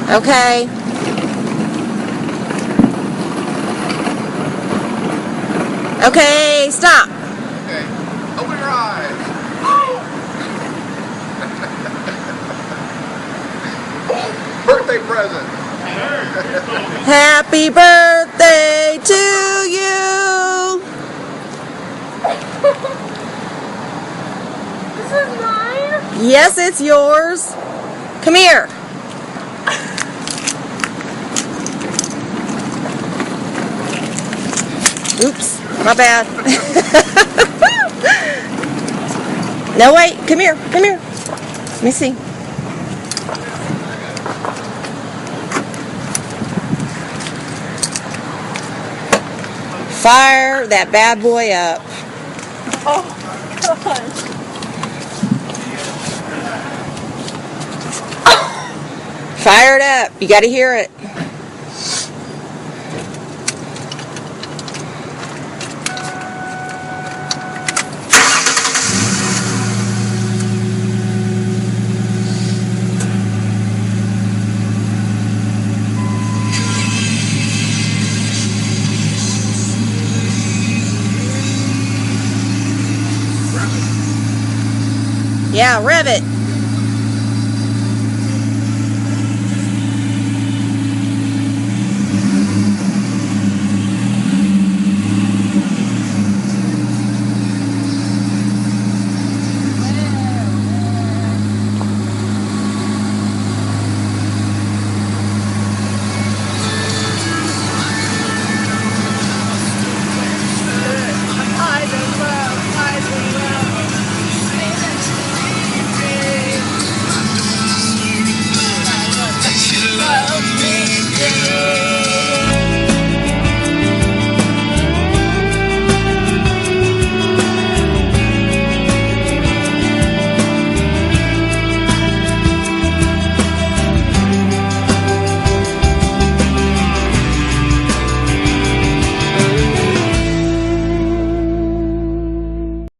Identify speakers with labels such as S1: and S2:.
S1: Okay. Okay, stop.
S2: Okay. Open your eyes. Birthday present.
S1: Happy birthday to you.
S3: This is mine?
S1: Yes, it's yours. Come here. Oops, my bad. No, wait, come here, come here. Let me see. Fire that bad boy up.
S3: Oh, gosh.
S1: Fire it up. You got to hear it. Yeah, rev it.